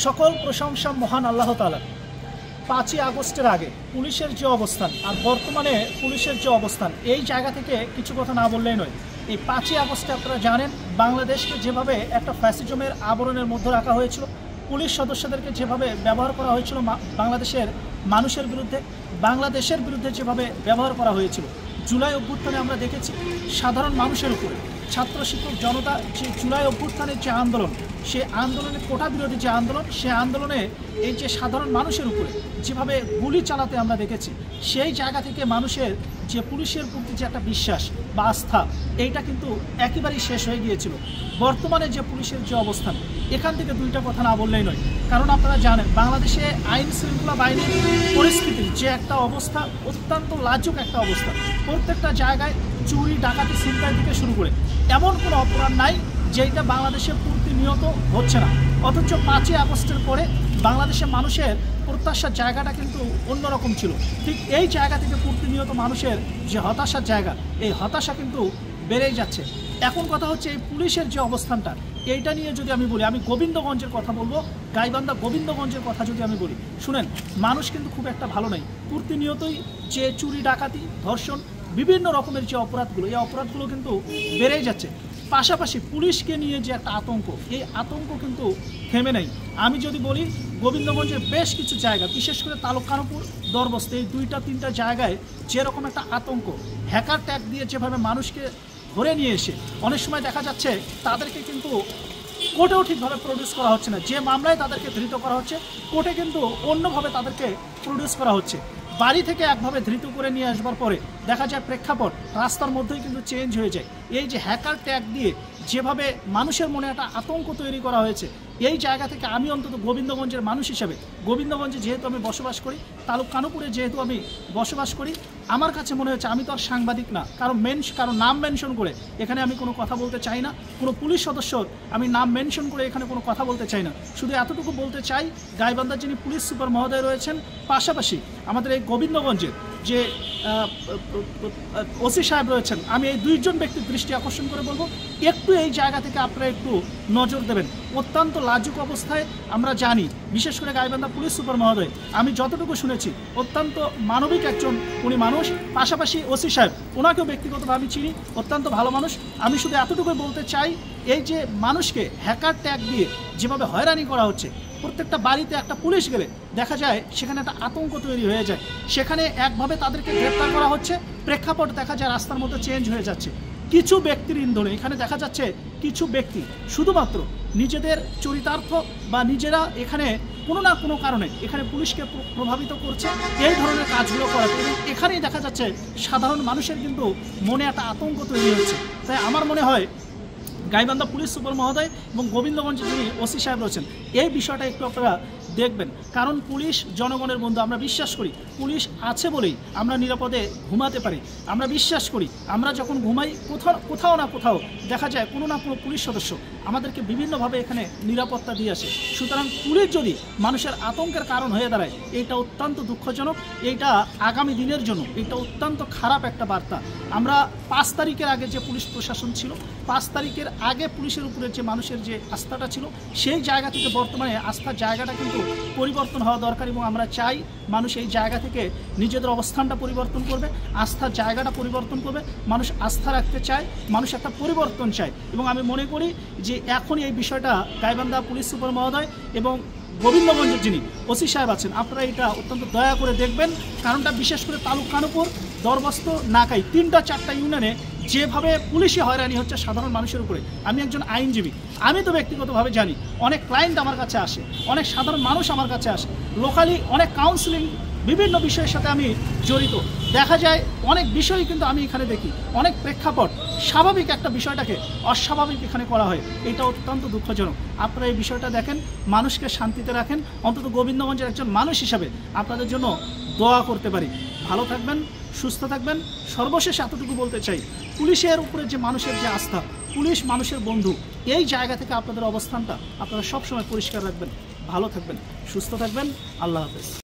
সকল প্রশংসা মহান আল্লাহ তাআলা। 5ই আগস্টের আগে পুলিশের যে অবস্থান আর বর্তমানে পুলিশের যে অবস্থান, এই জায়গা থেকে কিছু কথা না বললেই নয়। এই 5ই আগস্টে আপনারা জানেন বাংলাদেশকে যেভাবে একটা ফ্যাসিজমের আবরণের মধ্যে রাখা হয়েছিল, পুলিশ সদস্যদেরকে যেভাবে ব্যবহার করা হয়েছিল বাংলাদেশের মানুষের বিরুদ্ধে, বাংলাদেশের বিরুদ্ধে যেভাবে ব্যবহার করা হয়েছিল, জুলাই অভ্যুত্থানে আমরা দেখেছি সাধারণ মানুষের উপরে ছাত্র শিক্ষক জনতা যে জুলাই অভ্যুত্থানের যে আন্দোলন, সে আন্দোলনে কোটা বিরোধী যে আন্দোলন, সে আন্দোলনে এই যে সাধারণ মানুষের উপরে যেভাবে গুলি চালাতে আমরা দেখেছি, সেই জায়গা থেকে মানুষের যে পুলিশের প্রতি যে একটা বিশ্বাস বা আস্থা, এইটা কিন্তু একেবারেই শেষ হয়ে গিয়েছিল। বর্তমানে যে পুলিশের যে অবস্থান, এখান থেকে দুইটা কথা না বললেই নয়। কারণ আপনারা জানেন বাংলাদেশে আইন শৃঙ্খলা বাহিনীর পরিস্থিতির যে একটা অবস্থা, অত্যন্ত লাজুক একটা অবস্থা। প্রত্যেকটা জায়গায় চুরি ডাকাতি ছিনতাই থেকে শুরু করে এমন কোনো অপরাধ নাই যেটা বাংলাদেশে প্রতিনিয়ত হচ্ছে না। অথচ 5ই আগস্টের পরে বাংলাদেশের মানুষের প্রত্যাশার জায়গাটা কিন্তু অন্যরকম ছিল। ঠিক এই জায়গা থেকে প্রতিনিয়ত মানুষের যে হতাশার জায়গা, এই হতাশা কিন্তু বেড়েই যাচ্ছে। এখন কথা হচ্ছে এই পুলিশের যে অবস্থানটা, এইটা নিয়ে যদি আমি বলি, আমি গোবিন্দগঞ্জের কথা বলবো, গাইবান্ধা গোবিন্দগঞ্জের কথা যদি আমি বলি, শুনেন, মানুষ কিন্তু খুব একটা ভালো নেই। প্রতিনিয়তই যে চুরি ডাকাতি ধর্ষণ বিভিন্ন রকমের যে অপরাধগুলো, এই অপরাধগুলো কিন্তু বেড়েই যাচ্ছে। পাশাপাশি পুলিশকে নিয়ে যে একটা আতঙ্ক, এই আতঙ্ক কিন্তু থেমে নেই। আমি যদি বলি গোবিন্দগঞ্জের বেশ কিছু জায়গা, বিশেষ করে তালুকানপুর, দরবস্ত, এই 2-3টা জায়গায় যেরকম একটা আতঙ্ক, হ্যাকার ট্যাগ দিয়ে যেভাবে মানুষকে ধরে নিয়ে এসে অনেক সময় দেখা যাচ্ছে তাদেরকে কিন্তু কোর্টেও ঠিকভাবে প্রডিউস করা হচ্ছে না। যে মামলায় তাদেরকে ধৃত করা হচ্ছে, কোর্টে কিন্তু অন্যভাবে তাদেরকে প্রডিউস করা হচ্ছে। বাড়ি থেকে একভাবে ধৃত করে নিয়ে আসবার পরে দেখা যায় প্রেক্ষাপট রাস্তার মধ্যেই কিন্তু চেঞ্জ হয়ে যায়। এই যে হ্যাকার ট্যাগ দিয়ে যেভাবে মানুষের মনে একটা আতঙ্ক তৈরি করা হয়েছে, এই জায়গা থেকে আমি অন্তত গোবিন্দগঞ্জের মানুষ হিসেবে, গোবিন্দগঞ্জে যেহেতু আমি বসবাস করি, তালুকানপুরে যেহেতু আমি বসবাস করি, আমার কাছে মনে হচ্ছে, আমি তো আর সাংবাদিক না, কারো নাম মেনশন করে এখানে আমি কোনো কথা বলতে চাই না, কোনো পুলিশ সদস্যর আমি নাম মেনশন করে এখানে কোনো কথা বলতে চাই না। শুধু এতটুকু বলতে চাই, গাইবান্ধার যিনি পুলিশ সুপার মহোদয় রয়েছেন, পাশাপাশি আমাদের এই গোবিন্দগঞ্জের যে ওসি সাহেব রয়েছেন, আমি এই 2জন ব্যক্তির দৃষ্টি আকর্ষণ করে বলবো, একটু এই জায়গা থেকে আপনারা একটু নজর দেবেন। অত্যন্ত লাজুক অবস্থায় আমরা জানি, বিশেষ করে গাইবান্ধা পুলিশ সুপার মহোদয়, আমি যতটুকু শুনেছি অত্যন্ত মানবিক একজন উনি মানুষ। পাশাপাশি ওসি সাহেব, ওনাকেও ব্যক্তিগতভাবে চিনি, অত্যন্ত ভালো মানুষ। আমি শুধু এতটুকুই বলতে চাই, এই যে মানুষকে হ্যাকার ট্যাগ দিয়ে যেভাবে হয়রানি করা হচ্ছে, প্রত্যেকটা বাড়িতে একটা পুলিশ গেলে দেখা যায় সেখানে একটা আতঙ্ক তৈরি হয়ে যায়, সেখানে একভাবে তাদেরকে গ্রেপ্তার করা হচ্ছে, প্রেক্ষাপট দেখা যায় রাস্তার মধ্যে চেঞ্জ হয়ে যাচ্ছে। কিছু ব্যক্তির ইন্ধনে এখানে দেখা যাচ্ছে কিছু ব্যক্তি শুধুমাত্র নিজেদের চরিতার্থ বা নিজেরা এখানে কোনো না কোনো কারণে এখানে পুলিশকে প্রভাবিত করছে, এই ধরনের কাজগুলো করাতে, এবং এখানেই দেখা যাচ্ছে সাধারণ মানুষের কিন্তু মনে একটা আতঙ্ক তৈরি হচ্ছে। তাই আমার মনে হয় গাইবান্ধা পুলিশ সুপার মহোদয় এবং গোবিন্দগঞ্জে যিনি ওসি সাহেব রয়েছেন, এই বিষয়টা একটু আপনারা দেখবেন। কারণ পুলিশ জনগণের বন্ধু। আমরা বিশ্বাস করি পুলিশ আছে বলেই আমরা নিরাপদে ঘুমাতে পারি। আমরা বিশ্বাস করি আমরা যখন ঘুমাই কোথাও না কোথাও দেখা যায় কোনো না কোনো পুলিশ সদস্য আমাদেরকে বিভিন্নভাবে এখানে নিরাপত্তা দিয়ে আসে। সুতরাং পুলিশ যদি মানুষের আতঙ্কের কারণ হয়ে দাঁড়ায়, এটা অত্যন্ত দুঃখজনক, এইটা আগামী দিনের জন্য এটা অত্যন্ত খারাপ একটা বার্তা। আমরা 5 তারিখের আগে যে পুলিশ প্রশাসন ছিল, 5 তারিখের আগে পুলিশের উপরে যে মানুষের যে আস্থাটা ছিল, সেই জায়গা থেকে বর্তমানে আস্থার জায়গাটা কিন্তু পরিবর্তন হওয়া দরকার, এবং আমরা চাই মানুষ এই জায়গা থেকে নিজেদের অবস্থানটা পরিবর্তন করবে, আস্থার জায়গাটা পরিবর্তন করবে। মানুষ আস্থা রাখতে চায়, মানুষ একটা পরিবর্তন চায়, এবং আমি মনে করি যে এখনই এই বিষয়টা গাইবান্ধা পুলিশ সুপার মহোদয় এবং গোবিন্দগঞ্জের যিনি ওসি সাহেব আছেন, আপনারা এটা অত্যন্ত দয়া করে দেখবেন। কারণটা বিশেষ করে তালুকানপুর, দরবস্ত, নাকাই, 3-4টা ইউনিয়নে যেভাবে পুলিশে হয়রানি হচ্ছে সাধারণ মানুষের উপরে। আমি একজন আইনজীবী, আমি তো ব্যক্তিগতভাবে জানি, অনেক ক্লায়েন্ট আমার কাছে আসে, অনেক সাধারণ মানুষ আমার কাছে আসে, লোকালি অনেক কাউন্সিলিং বিভিন্ন বিষয়ের সাথে আমি জড়িত। দেখা যায় অনেক বিষয় কিন্তু আমি এখানে দেখি, অনেক প্রেক্ষাপট স্বাভাবিক একটা বিষয়টাকে অস্বাভাবিক এখানে করা হয়, এটা অত্যন্ত দুঃখজনক। আপনারা এই বিষয়টা দেখেন, মানুষকে শান্তিতে রাখেন। অন্তত গোবিন্দগঞ্জের একজন মানুষ হিসাবে আপনাদের জন্য দোয়া করতে পারি। ভালো থাকবেন, সুস্থ থাকবেন। সর্বশেষ এতটুকু বলতে চাই, পুলিশের উপরে যে মানুষের যে আস্থা, পুলিশ মানুষের বন্ধু, এই জায়গা থেকে আপনাদের অবস্থানটা আপনারা সবসময় পরিষ্কার রাখবেন। ভালো থাকবেন, সুস্থ থাকবেন। আল্লাহ হাফেজ।